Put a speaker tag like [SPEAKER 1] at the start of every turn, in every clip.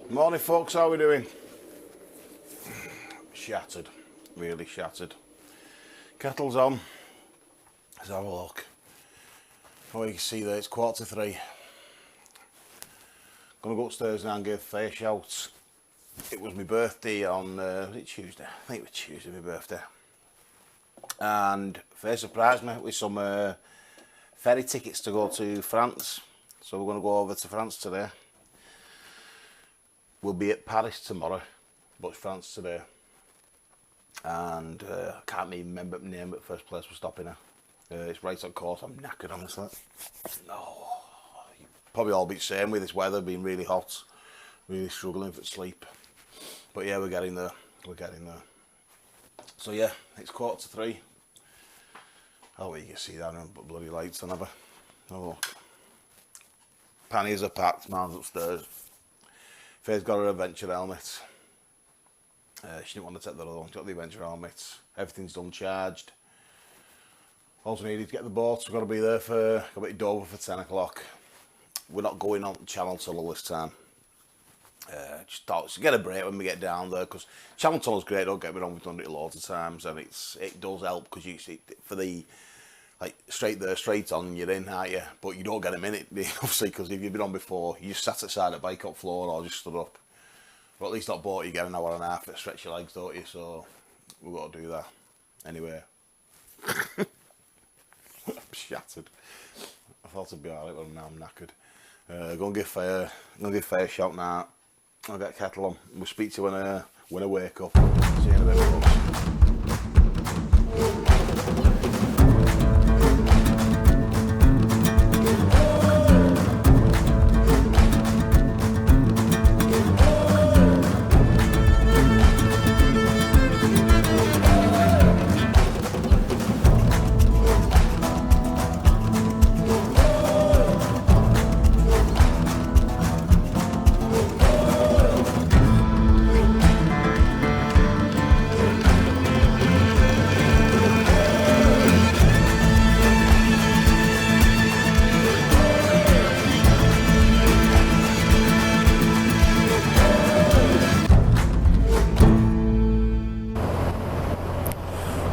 [SPEAKER 1] Morning folks, how are we doing? Shattered, really shattered. Kettle's on. Let's have a look. Oh, you can see there, it's 2:45. Gonna go upstairs now and give Faye a shout. It was my birthday on, was it Tuesday? I think it was Tuesday, my birthday. And Faye surprised me with some ferry tickets to go to France. So we're gonna go over to France today. We'll be at Paris tomorrow, but it's France today. And I can't even remember the name of the first place we're stopping at. It's right on course. I'm knackered, honestly. No, you probably all be the same with this weather being really hot, really struggling for sleep. But yeah, we're getting there. We're getting there. So yeah, it's 2:45. Oh, you can see that on bloody lights on ever. Oh look. Pannies are packed. Man's upstairs. Faye's got her adventure helmet. She didn't want to take the other one. She got the adventure helmet. Everything's done, charged. Also needed to get the boat. We've got to be there for, got to be at Dover for 10 o'clock. We're not going on Channel Tunnel this time. Just thought to get a break when we get down there, because Channel Tunnel's great, don't get me wrong, we've done it loads of times, and it does help, because you see, for the, like, straight there, straight on, you're in, aren't you? But you don't get a minute, obviously, because if you've been on before, you just sat outside the bike up floor or just stood up. But at least not boat, you get an hour and a half to stretch your legs, don't you? So we've got to do that. Anyway. I'm shattered. I thought it'd be alright, but now I'm knackered. Go and give Faye a shout now. I'll get Kettle on. We'll speak to you when I wake up. See you in a bit, folks.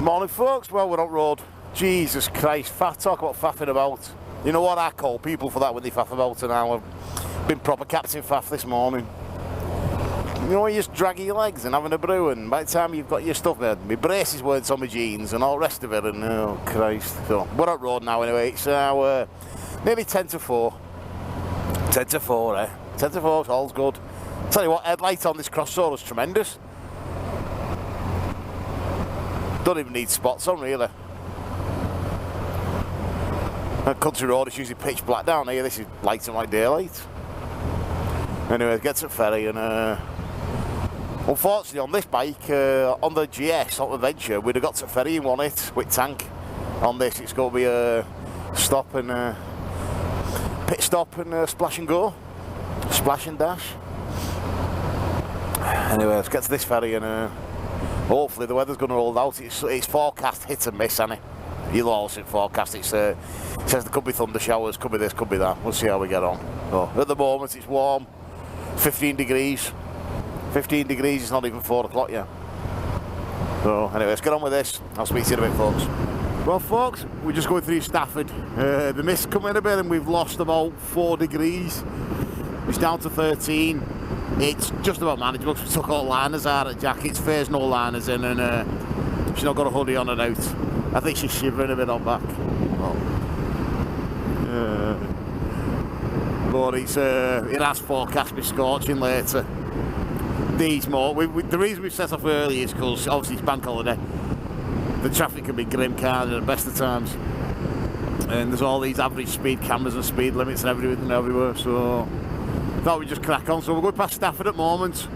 [SPEAKER 1] Morning folks, well we're on road. Jesus Christ, talk about faffing about. You know what I call people for that when they faff about, and I've been proper captain faff this morning. You know, you just dragging your legs and having a brew, and by the time you've got your stuff made, my braces weren't on my jeans and all the rest of it, and oh Christ. So we're on road now anyway, it's now nearly 10 to 4. 10 to 4, eh? 10 to 4, all's good. Tell you what, headlight on this crossroad is tremendous. Don't even need spots on, really. And country road is usually pitch black down here. This is lighting like daylight. Anyway, get to the ferry, and unfortunately on this bike, on the GS, on the Venture, we'd have got to the ferry in one hit with tank. On this, it's going to be a stop and pit stop and splash and go, splash and dash. Anyway, let's get to this ferry and. Hopefully the weather's going to hold out. It's forecast hit and miss, isn't it? You'll all see forecast. It says there could be thunder showers, could be this, could be that. We'll see how we get on. So, at the moment it's warm, 15 degrees. 15 degrees, it's not even 4 o'clock yet. So anyway, let's get on with this. I'll speak to you in a bit, folks. Well folks, we're just going through Stafford. The mist's come in a bit and we've lost about 4 degrees. It's down to 13. It's just about manageable because we took all liners out of jackets. Faye's no liners in, and she's not got a hoodie on and out. I think she's shivering a bit on back. But it has forecast me scorching later. The reason we've set off early is because obviously it's bank holiday. The traffic can be grim, can't it, at the best of times. And there's all these average speed cameras and speed limits and everything everywhere, so thought we'd just crack on. So we're going past Stafford at the moment.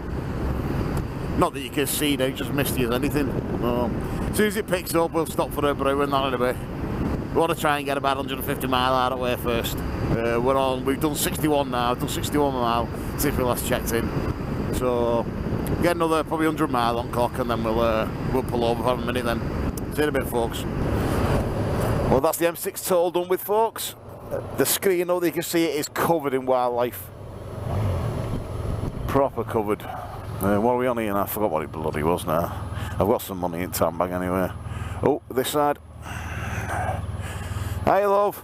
[SPEAKER 1] Not that you can see now, just misty as anything. As soon as it picks up, we'll stop for a brew and that in a bit. We want to try and get about 150 mile out of the way first. We've done 61 now, I've done 61 mile since we last checked in. So get another probably 100 mile on clock, and then we'll pull over for a minute then. See you in a bit, folks. Well, that's the M6 toll done with, folks. The screen, though, you can see it is covered in wildlife. Proper covered. What are we on here now? I forgot what it bloody was now. I've got some money in the bag anyway. Oh, this side. Hey, love.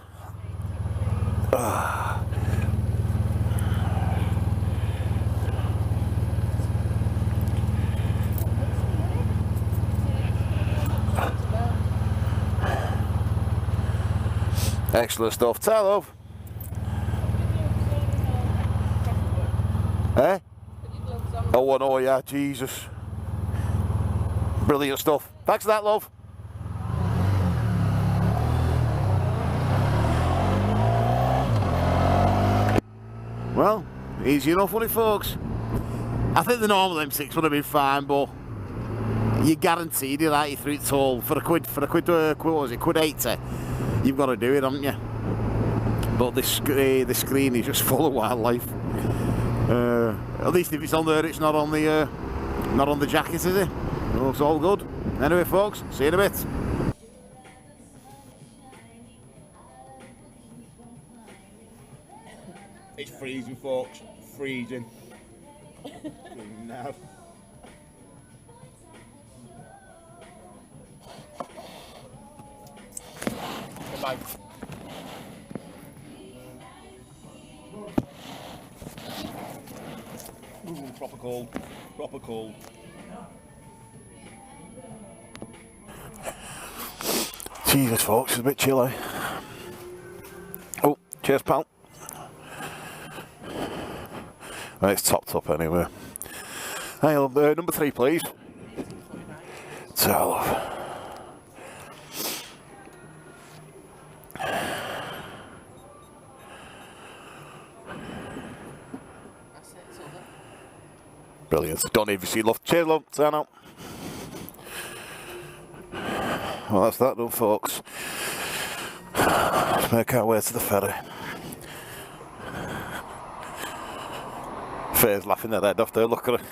[SPEAKER 1] Excellent stuff. Tell love. Eh? Oh, I know, yeah, Jesus. Brilliant stuff. Thanks for that, love. Well, easy enough, wasn't it, folks? I think the normal M6 would have been fine, but you guaranteed you're right through it all. For a quid, what was it, quid 80? You've got to do it, haven't you? But the screen is just full of wildlife. At least if it's on there, it's not on the jacket, is it? Oh, it's all good. Anyway, folks, see you in a bit. It's freezing, folks. Freezing. Now. Bye. Ooh, proper cold. Proper cold. Jesus, folks, it's a bit chilly. Oh, cheers, pal. Right, it's topped up anyway. Hey, number 3, please. So, brilliant. Don't even see love. Cheers, love. Turn up. Well, that's that done, folks. Let's make our way to the ferry. Faye's laughing their head off there, look at her.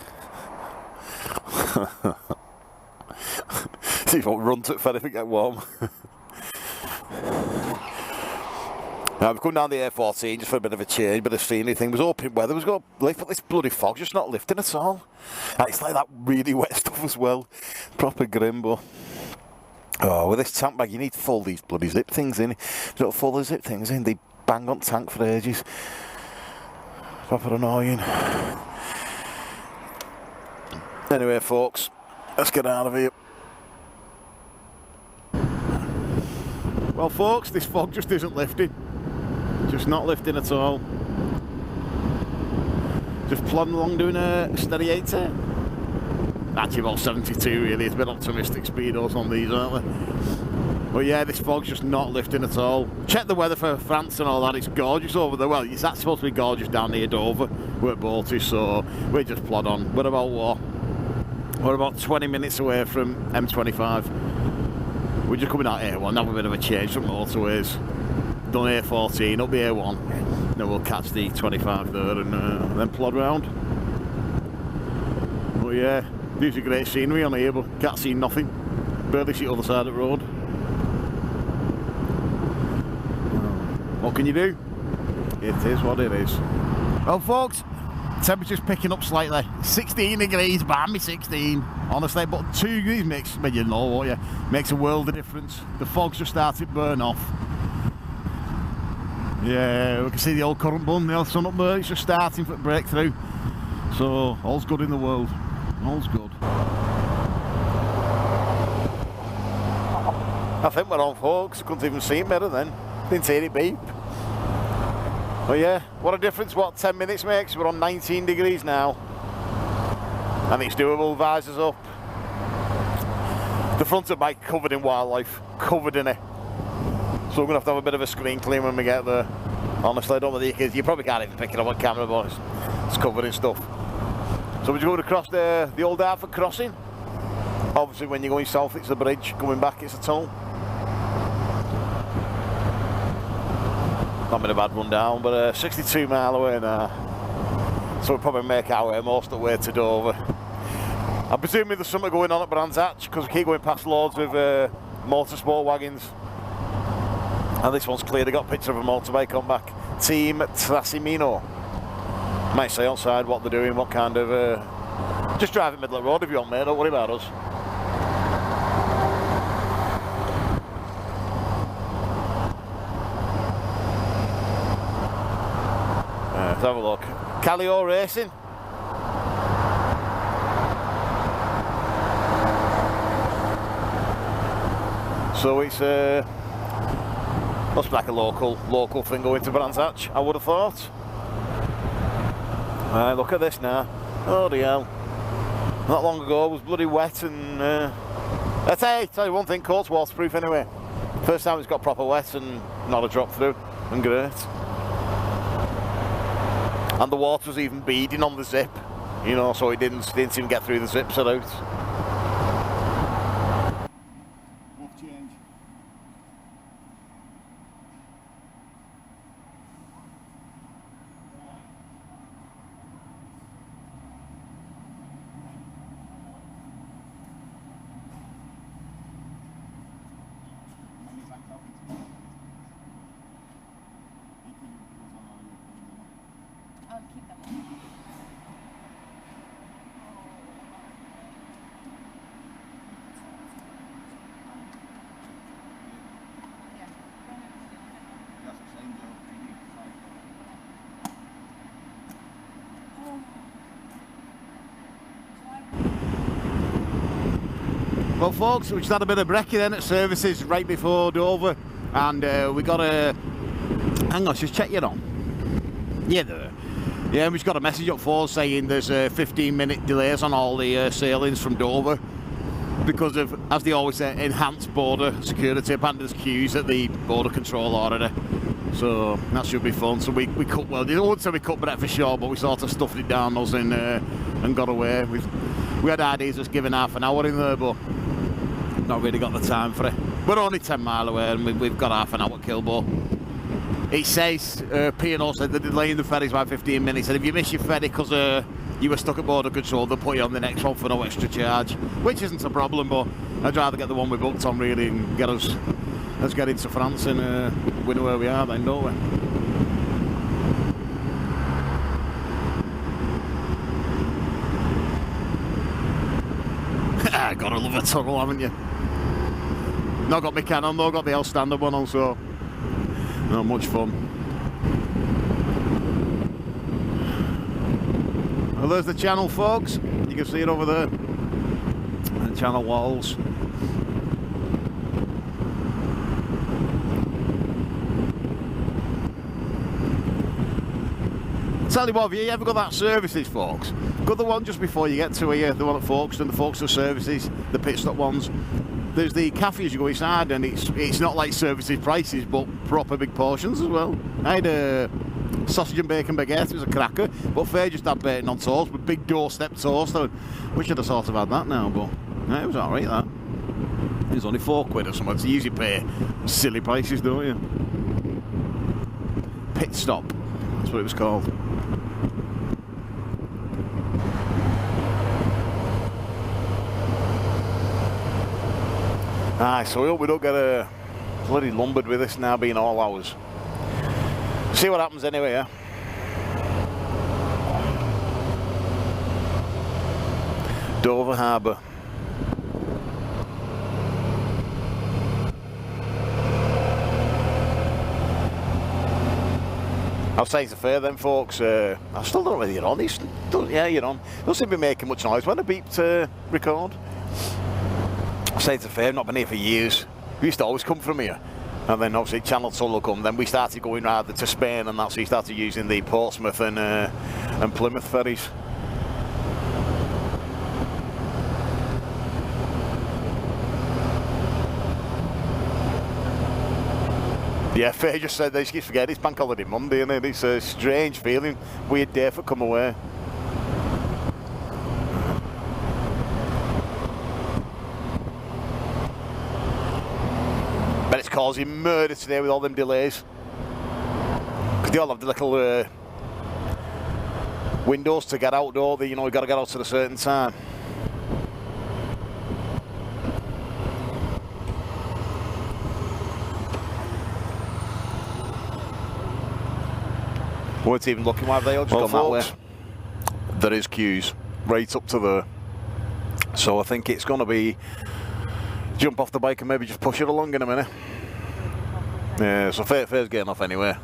[SPEAKER 1] See if I won't run to the ferry if it get warm. Now we've come down the A14 just for a bit of a change, bit of scenery thing. It was hoping weather was going to lift, but this bloody fog's just not lifting at all. It's like that really wet stuff as well. Proper grim, but... Oh, with this tank bag, you need to fold these bloody zip things in. If you don't fold the zip things in, they bang on tank for ages. Proper annoying. Anyway, folks, let's get out of here. Well, folks, this fog just isn't lifting. Just not lifting at all. Just plodding along doing a steady 80. Actually about 72 really, it's a bit optimistic speedos on these, aren't they? But yeah, this fog's just not lifting at all. Check the weather for France and all that, it's gorgeous over there. Well, it's actually supposed to be gorgeous down near Dover, where boat is, so we just plod on. We're about what? We're about 20 minutes away from M25. We're just coming out A1, have a bit of a change from motorways. Done A14, up the A1. Then we'll catch the 25 there and then plod round. But yeah, there's a great scenery on here, but can't see nothing. Barely see the other side of the road. What can you do? It is what it is. Well, folks, temperature's picking up slightly. 16 degrees, bam, me 16. Honestly, but 2 degrees makes, well, you know what, yeah, makes a world of difference. The fog's just started to burn off. Yeah, we can see the old current bun, the old sun up there. It's just starting for a breakthrough. So, all's good in the world. All's good. I think we're on, folks. Couldn't even see it better then. Didn't hear it beep. But yeah, what a difference what 10 minutes makes. We're on 19 degrees now. And it's doable, visors up. The front of the bike covered in wildlife. Covered in it. So we're going to have a bit of a screen clean when we get there. Honestly, I don't know whether you probably can't even pick it up on camera, but it's covered in stuff. So we're going across the old Dartford crossing. Obviously when you're going south it's the bridge, coming back it's a tunnel. Not been a bad run down, but 62 mile away now. So we'll probably make our way most of the way to Dover. I'm presuming there's something going on at Brands Hatch because we keep going past loads with motorsport wagons. And this one's clear, they got a picture of a motorbike on back. Team Trasimeno.
[SPEAKER 2] Might say outside what they're doing, what kind of... just drive it middle of the road if you want, mate, don't worry about us. Let's have a look. Callio Racing. So it's must be like a local thing going to Brands Hatch, I would have thought. Right, look at this now. Oh the hell. Not long ago it was bloody wet and I tell you one thing, court's waterproof anyway. First time it's got proper wet and not a drop through, and great. And the water was even beading on the zip, you know, so it didn't even get through the zips or out.
[SPEAKER 3] I'll keep them.
[SPEAKER 2] Well folks, we just had a bit of brekkie then at services right before Dover, and we got a... Hang on, just check you on. Yeah, there. Yeah, we just got a message up for us saying there's 15-minute delays on all the sailings from Dover because of, as they always say, enhanced border security. Apparently there's queues at the border control already, so that should be fun. So we cut, well, I wouldn't say we cut breakfast short, but we sort of stuffed it down us and got away. We had ideas of giving half an hour in there, but not really got the time for it. We're only 10 mile away and we've got half an hour at Kilbo. It says, P&O said they're delaying the ferries by 15 minutes, and if you miss your ferry because you were stuck at border control, they'll put you on the next one for no extra charge, which isn't a problem, but I'd rather get the one we booked on really and let's get into France and we know where we are then, don't we? Gotta love a tunnel, haven't you? Not got my Canon though, got the L standard one on, so not much fun. Well, there's the channel, folks. You can see it over there. The channel walls. Tell you what, have you ever got that services, folks? Got the one just before you get to here, the one at Folkestone, the Folkestone services, the pit stop ones. There's the cafe as you go inside, and it's not like services prices, but proper big portions as well. I had a sausage and bacon baguette, it was a cracker, but Faye just had bacon on toast with big doorstep toast. We should have sort of had that now, but yeah, it was alright that. It was only £4 or something, so you usually pay silly prices, don't you? Pit stop, that's what it was called. Aye, so we hope we don't get bloody lumbered with this now being all ours. See what happens anyway, yeah? Dover Harbour. I'll say it's a fair then, folks. I still don't know whether you're on. Yeah, you're on. Don't seem to be making much noise when I beeped record. I say it's a fair, not been here for years. We used to always come from here. And then obviously Channel Tunnel will come. Then we started going rather to Spain, and that's so we started using the Portsmouth and Plymouth ferries. Yeah, Faye just said they just keep forgetting it's Bank Holiday Monday, isn't it? It's a strange feeling, weird day for come away. But it's causing murder today with all them delays. Because they all have the little windows to get out, don't they? You know, you've got to get out at a certain time. Weren't even looking why they all just gone that way. There is queues right up to there. So I think it's going to be jump off the bike and maybe just push it along in a minute. Yeah, so Fair's getting off anyway.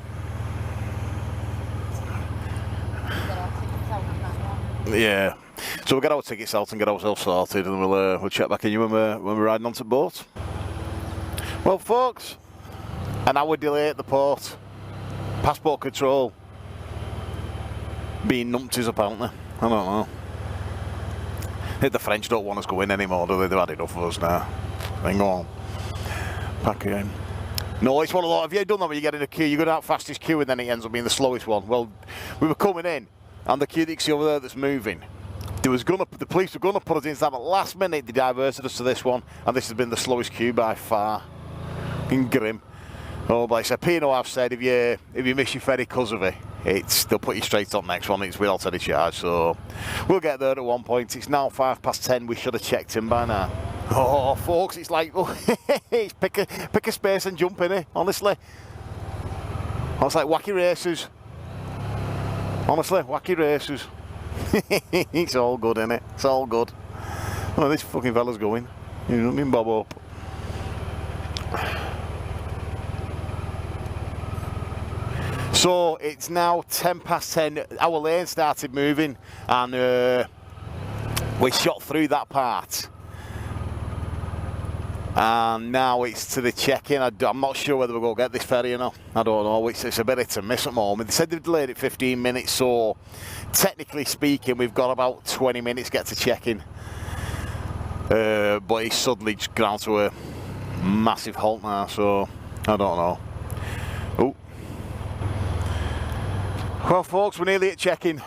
[SPEAKER 2] Yeah. So we'll get our tickets out and get ourselves sorted, and we'll check back in when we're riding onto the boat. Well, folks, an hour delay at the port. Passport control being numpties apparently. I don't know. I think the French don't want us going anymore, do they? They've had enough of us now. Then go on. Back again. No, it's one of those. Have you done that when you get in a queue? You go down fastest queue and then it ends up being the slowest one. Well, we were coming in, and the queue that you see over there that's moving, the police were going to put us into that, but last minute they diverted us to this one, and this has been the slowest queue by far. Been grim. Oh, but it's a P&O I've said, if you miss your ferry because of it, they'll put you straight on next one. It's without any charge, so we'll get there at one point. It's now 10:05. We should have checked in by now. Oh, folks, it's like, it's pick a space and jump in it, honestly. Oh, it's like wacky races. Honestly, wacky races. It's all good, innit? It's all good. Oh, this fucking fella's going. You know what I mean, bob up. So it's now 10:10. Our lane started moving, and we shot through that part. And now it's to the check-in. I'm not sure whether we're going to get this ferry or not. I don't know. It's a bit hit and miss at the moment. They said they've delayed it 15 minutes, so technically speaking, we've got about 20 minutes to get to check-in. But it's suddenly just ground to a massive halt now, so I don't know. Oh. Well, folks, we're nearly at check-in.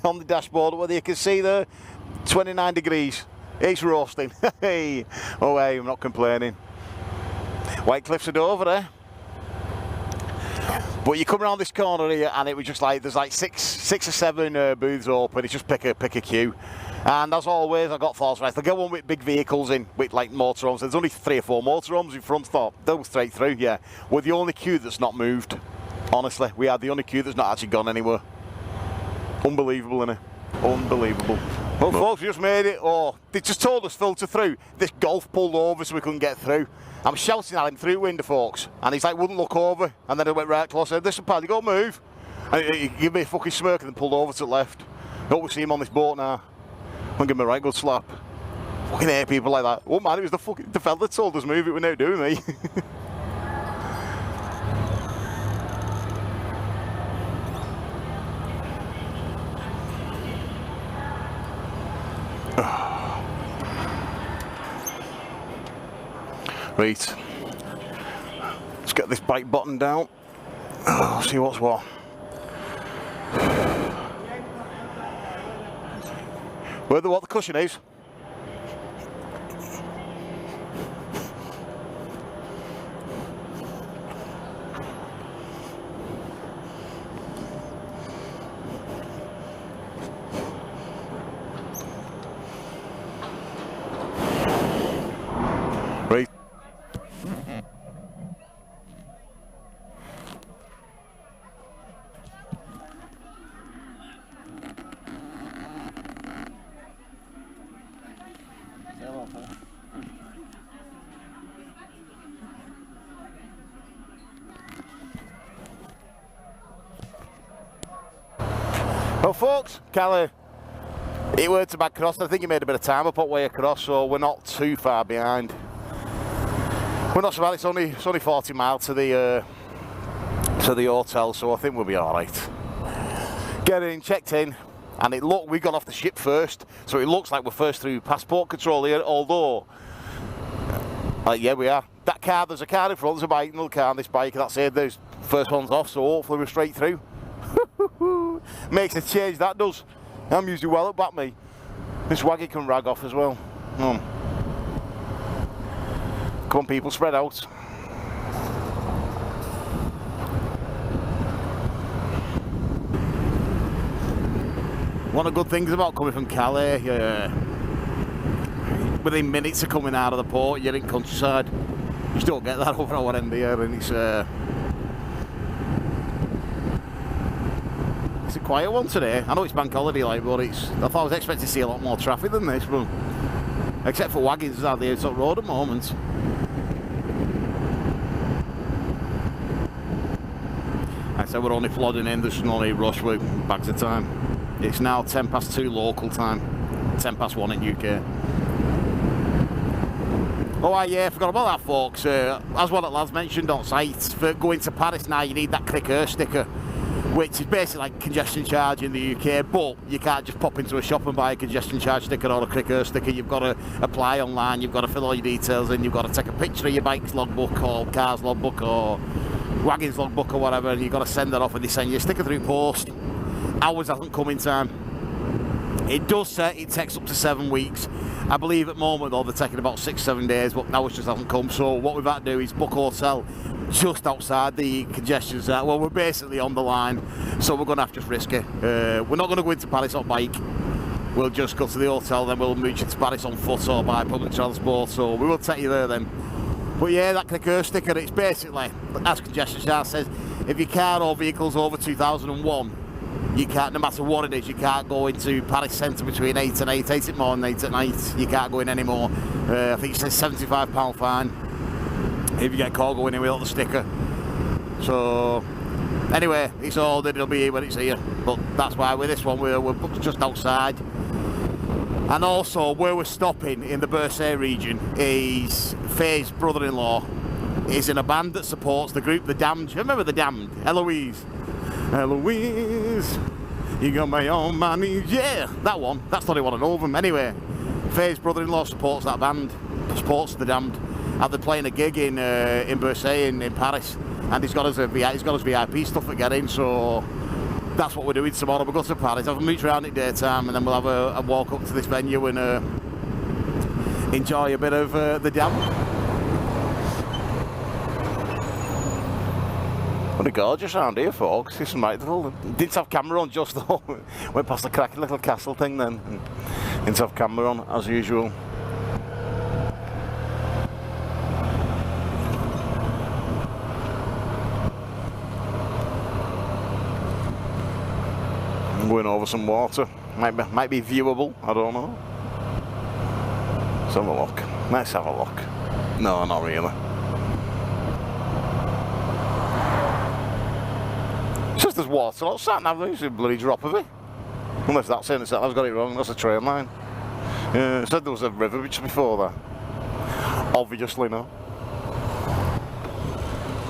[SPEAKER 2] On the dashboard, whether you can see there, 29 degrees. It's roasting. Hey, oh hey, I'm not complaining. White Cliffs of Dover, eh? But you come around this corner here, and it was just like there's like six or seven booths open. It's just pick a queue. And as always, I got thoughts right. They'll get one with big vehicles in, with like motorhomes. There's only 3 or 4 motorhomes in front. Thought they'll go straight through. Yeah, we're the only queue that's not moved. Honestly, we are the only queue that's not actually gone anywhere. Unbelievable, innit? Unbelievable. Well, folks, we just made it. Oh, they just told us filter through. This Golf pulled over so we couldn't get through. I'm shouting at him through the window, folks, and he's like, wouldn't look over. And then I went right close. I said, listen, pal, you got to move. And he gave me a fucking smirk and then pulled over to the left. Hope we see him on this boat now. I'll give him a right good slap. Fucking hate people like that. Oh man, it was the fella that told us move it. We're now doing me. Right, let's get this bike button down. Oh, see what's what. What the cushion is. Right. Well, folks, Callie, it went to back across. I think he made a bit of time up way across, so we're not too far behind. We're not so bad. It's only 40 miles to the hotel, so I think we'll be all right. Get in, checked in, and we got off the ship first, so it looks like we're first through passport control here. Although, yeah, we are. That car, there's a car in front, there's a bike, another car on this bike. That's it. Those first one's off, so hopefully we're straight through. Makes a change, that does. I'm usually well at back me. This waggy can rag off as well. Come on, people, spread out. One of the good things about coming from Calais, within minutes of coming out of the port, you're in countryside. You just don't get that over our end here, and it's It's a quiet one today. I know it's bank holiday, like, but I thought I was expecting to see a lot more traffic than this, but except for wagons out the outside road at the moment. I said we're only plodding in. There's no rush with bags of time. It's now 10 past 2 local time, 10 past 1 in UK. Oh, yeah, I forgot about that, folks. As one of the lads mentioned on site, for going to Paris now, you need that clicker sticker, which is basically like congestion charge in the UK, but you can't just pop into a shop and buy a congestion charge sticker or a clicker sticker. You've got to apply online, you've got to fill all your details in, you've got to take a picture of your bike's logbook or car's logbook or wagon's logbook or whatever, and you've got to send that off and they send you a sticker through post. Ours hasn't come in time. It does say it takes up to 7 weeks. I believe at the moment though they're taking about 6-7 days, but now it just hasn't come. So what we've had to do is book a hotel just outside the congestion zone. Well, we're basically on the line, so we're going to have to just risk it. We're not going to go into Paris on bike. We'll just go to the hotel, then we'll mooch into Paris on foot or by public transport. So we will take you there then. But yeah, that clicker sticker, it's basically, as congestion charge says, if your car or vehicle's over 2001, you can't, no matter what it is, you can't go into Paris Centre between 8 and 8 at morning, 8 at night. You can't go in anymore. I think it says £75 fine if you get caught going in without the sticker. So anyway, it's ordered, it'll be here when it's here. But that's why with this one we're booked just outside. And also where we're stopping in the Bercy region is Faye's brother-in-law is in a band that supports the group The Damned. You remember The Damned? Eloise, you got me on my knees. Yeah, that one. That's not one I know of them. Anyway, Faye's brother-in-law supports that band, supports The Damned. And they're playing a gig in Bercy in Paris, and he's got his VIP stuff to get in. So that's what we're doing tomorrow. We'll go to Paris, have a meet around at daytime, and then we'll have a walk up to this venue and enjoy a bit of The Damned. Pretty gorgeous around here, folks. It's delightful. Didn't have camera on just though. Went past the cracking little castle thing then. Didn't have camera on as usual. I'm going over some water. Might be viewable. I don't know. Let's have a look. Let's have a look. No, not really. It's just there's water outside now, there's a bloody drop of it. Unless that's in it, I've got it wrong, that's a train line. Yeah, it said there was a river just before that. Obviously no.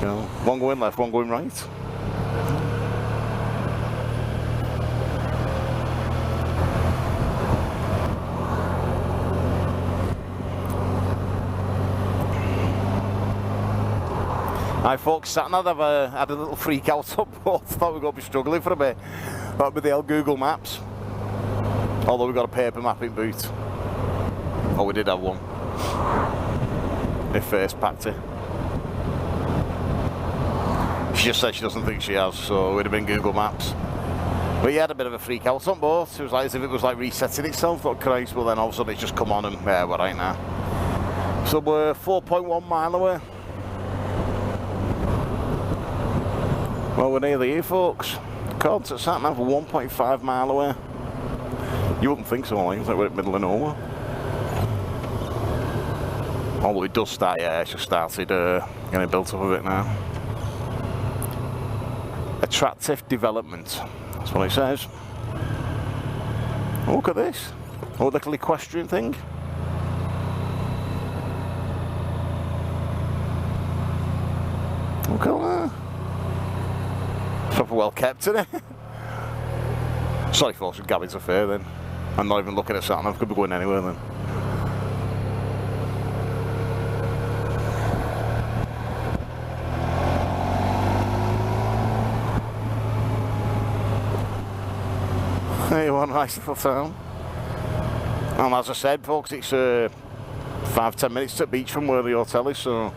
[SPEAKER 2] You know, one going left, one going right. Hi folks, sat and I've had a little freak out on board. Thought we were going to be struggling for a bit. But with the old Google Maps. Although we got a paper mapping boot. Oh, we did have one. If first packed it. She just said she doesn't think she has, so it would have been Google Maps. But he had a bit of a freak out on board. It was like as if it was like resetting itself. Thought Christ, well then all of a sudden it's just come on and yeah, we're right now. So we're 4.1 mile away. Well, we're nearly here, folks. According to sat-nav, we're 1.5 mile away. You wouldn't think so, like we're in the middle of nowhere. Although it does start, yeah, it's just started getting built up a bit now. Attractive development, that's what it says. Oh, look at this. Oh, the little equestrian thing. Look at that. Proper well kept, isn't it? Sorry folks, we're gabbing to fair then. I'm not even looking at something, I could be going anywhere then. There you are, nice little town. And as I said folks, it's 5-10 minutes to the beach from where the hotel is, so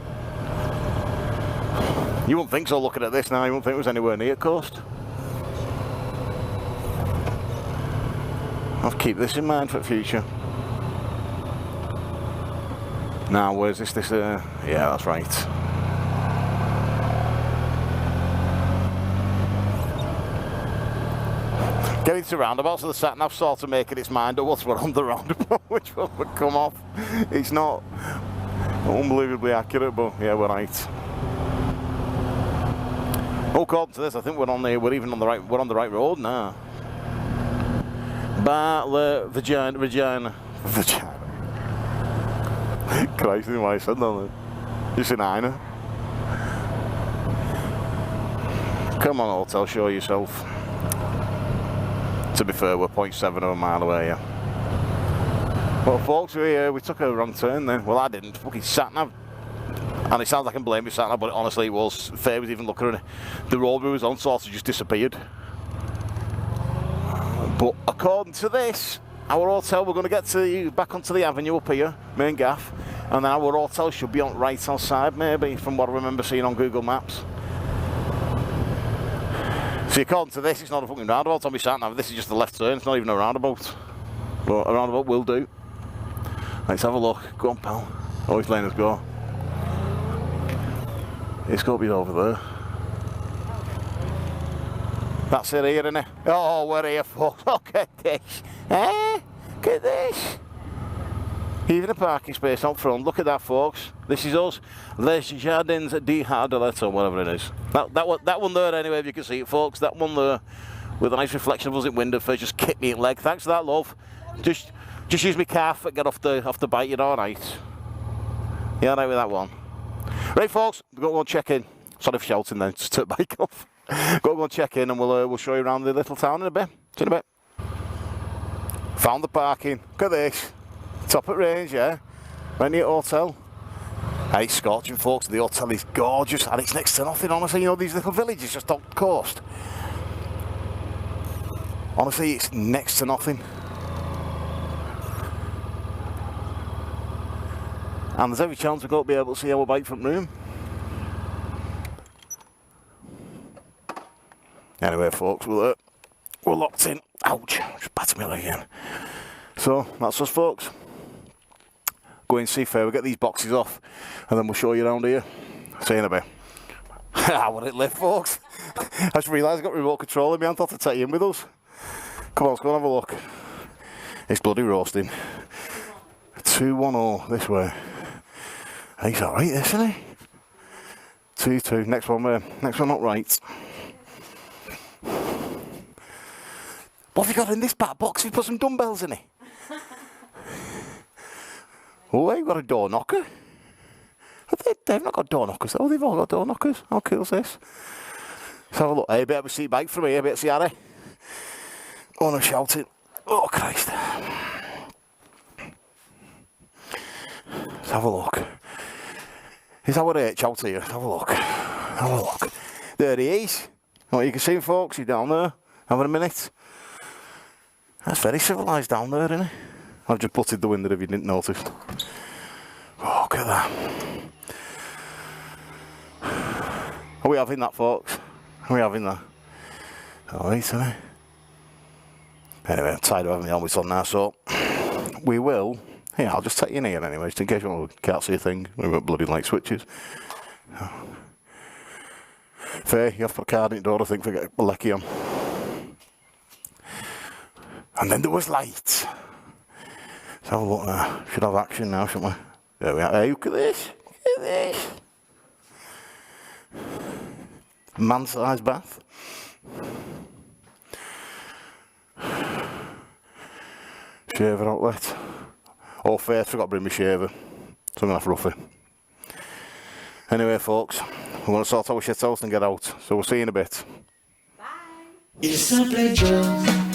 [SPEAKER 2] you wouldn't think so looking at this now, you wouldn't think it was anywhere near coast. I'll keep this in mind for the future. Now, where's this? Yeah, that's right. Getting to roundabouts, so the sat nav sort of making its mind up once we're on the roundabout, which one would come off. It's not unbelievably accurate, but yeah, we're right. According to this, I think we're on the right road now. Bartlett, Regina. Christ, what I said that. Just an Ina. Come on, hotel, show yourself. To be fair, we're 0.7 of a mile away, yeah. Well, folks, we took a wrong turn then. Well, I didn't. Fucking sat nav. And it sounds like I can blame my sat nav, but honestly, it was. Fair was even looking at it. The road we was on sort of just disappeared. But according to this, our hotel, we're going to get to back onto the avenue up here, main gaff, and then our hotel should be on right hand side, maybe, from what I remember seeing on Google Maps. See, according to this, it's not a fucking roundabout on my sat nav. This is just a left turn. It's not even a roundabout. But a roundabout will do. Let's have a look. Go on, pal. Oh, he's letting us go. It's got to be over there. That's it here, isn't it? Oh, we're here, folks. Look at this. Eh? Look at this. Even a parking space out front. Look at that, folks. This is us. Les Jardins de Hardelet, or whatever it is. That one there, anyway, if you can see it, folks. That one there, with a nice reflection of us in window first, just kicked me in leg. Thanks for that, love. Just use my calf and get off the bike. You're all right. Yeah, right with that one. Right, folks. We've got to go and check in. Sorry for shouting then. Just took the bike off. Got to go and check in, and we'll show you around the little town in a bit. See you in a bit. Found the parking. Look at this. Top at range, yeah. Right near hotel. And it's scorching, folks. The hotel is gorgeous, and it's next to nothing, honestly. You know, these little villages just off the coast. Honestly, it's next to nothing. And there's every chance we're going to be able to see our bike front room. Anyway, folks, we're locked in. Ouch, just battered me leg again. So, that's us, folks. Go and see fair, we'll get these boxes off, and then we'll show you around here. See you in a bit. How would it live, folks? I just realised I've got remote control in my hand, I'll have to take you in with us. Come on, let's go and have a look. It's bloody roasting. 210 this way. He's alright, isn't he? 2-2, next one not right. What have you got in this back box? We put some dumbbells in it. Oh, you've got a door knocker. They've not got door knockers. Oh, they've all got door knockers. How cool is this? Let's have a look. Hey, a bit of a seat bike from here, a bit of Sierra. Oh, no shouting. Oh, Christ. Let's have a look. Is that what H out here? Have a look. Have a look. There he is. Oh, you can see him, folks. He's down there. Having a minute. That's very civilised down there, isn't it? I've just butted the window if you didn't notice. Oh, look at that. Are we having that, folks? Are we having that? Alright, isn't it? Anyway, I'm tired of having the helmets on now, so we will. Yeah, I'll just take you in here anyway, just in case you can't see a thing. We've got bloody light switches. Fair, you have to put a card in the door, I think, to get a lecky on. And then there was light. Let's have a look now. Should have action now, shouldn't we? There we are. Hey, look at this. Look at this. Man-sized bath. Shaver outlet. Oh, fair, forgot to bring my shaver. So I'm going to have to rough it. Anyway, folks, we're going to sort our shit out and get out. So we'll see you in a bit.
[SPEAKER 3] Bye.
[SPEAKER 4] It's a pleasure.